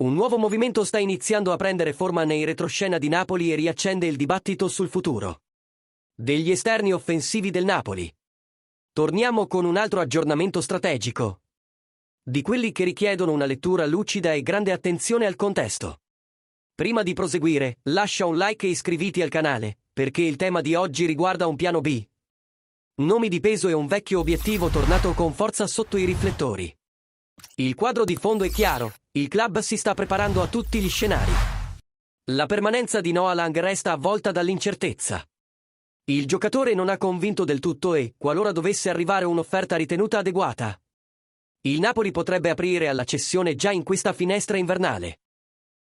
Un nuovo movimento sta iniziando a prendere forma nei retroscena di Napoli e riaccende il dibattito sul futuro degli esterni offensivi del Napoli. Torniamo con un altro aggiornamento strategico, di quelli che richiedono una lettura lucida e grande attenzione al contesto. Prima di proseguire, lascia un like e iscriviti al canale, perché il tema di oggi riguarda un piano B. Nomi di peso e un vecchio obiettivo tornato con forza sotto i riflettori. Il quadro di fondo è chiaro, il club si sta preparando a tutti gli scenari. La permanenza di Noah Lang resta avvolta dall'incertezza. Il giocatore non ha convinto del tutto e, qualora dovesse arrivare un'offerta ritenuta adeguata, il Napoli potrebbe aprire alla cessione già in questa finestra invernale.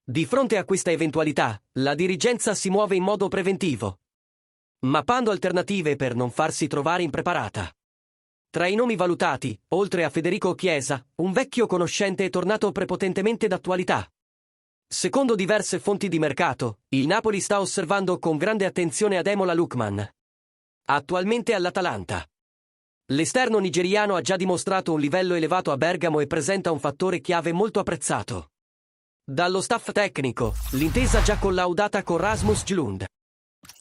Di fronte a questa eventualità, la dirigenza si muove in modo preventivo, mappando alternative per non farsi trovare impreparata. Tra i nomi valutati, oltre a Federico Chiesa, un vecchio conoscente è tornato prepotentemente d'attualità. Secondo diverse fonti di mercato, il Napoli sta osservando con grande attenzione Ademola Lookman, attualmente all'Atalanta. L'esterno nigeriano ha già dimostrato un livello elevato a Bergamo e presenta un fattore chiave molto apprezzato dallo staff tecnico, l'intesa già collaudata con Rasmus Djulund.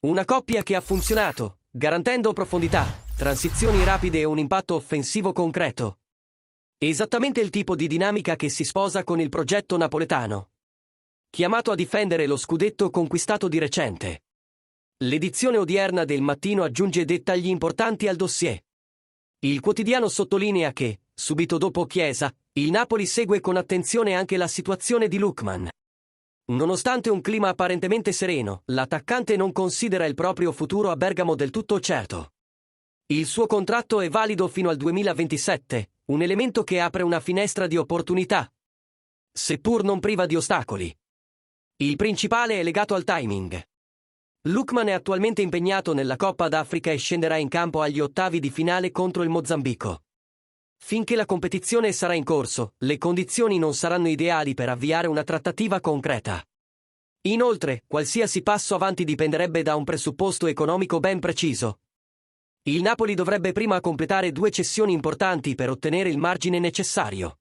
Una coppia che ha funzionato, garantendo profondità, transizioni rapide e un impatto offensivo concreto. Esattamente il tipo di dinamica che si sposa con il progetto napoletano, chiamato a difendere lo scudetto conquistato di recente. L'edizione odierna del Mattino aggiunge dettagli importanti al dossier. Il quotidiano sottolinea che, subito dopo Chiesa, il Napoli segue con attenzione anche la situazione di Lookman. Nonostante un clima apparentemente sereno, l'attaccante non considera il proprio futuro a Bergamo del tutto certo. Il suo contratto è valido fino al 2027, un elemento che apre una finestra di opportunità, seppur non priva di ostacoli. Il principale è legato al timing. Lookman è attualmente impegnato nella Coppa d'Africa e scenderà in campo agli ottavi di finale contro il Mozambico. Finché la competizione sarà in corso, le condizioni non saranno ideali per avviare una trattativa concreta. Inoltre, qualsiasi passo avanti dipenderebbe da un presupposto economico ben preciso. Il Napoli dovrebbe prima completare 2 cessioni importanti per ottenere il margine necessario.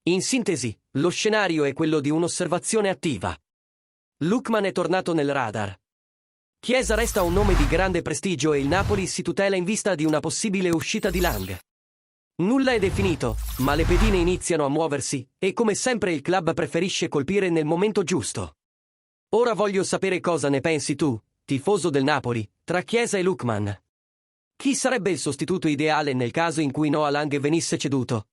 In sintesi, lo scenario è quello di un'osservazione attiva. Lookman è tornato nel radar. Chiesa resta un nome di grande prestigio e il Napoli si tutela in vista di una possibile uscita di Lang. Nulla è definito, ma le pedine iniziano a muoversi, e come sempre il club preferisce colpire nel momento giusto. Ora voglio sapere cosa ne pensi tu, tifoso del Napoli, tra Chiesa e Lookman. Chi sarebbe il sostituto ideale nel caso in cui Noah Lang venisse ceduto?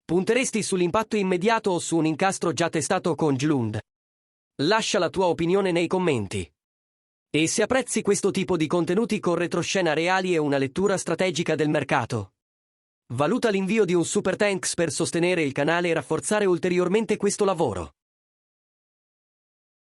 Punteresti sull'impatto immediato o su un incastro già testato con Djulund? Lascia la tua opinione nei commenti. E se apprezzi questo tipo di contenuti con retroscena reali e una lettura strategica del mercato, valuta l'invio di un super thanks per sostenere il canale e rafforzare ulteriormente questo lavoro.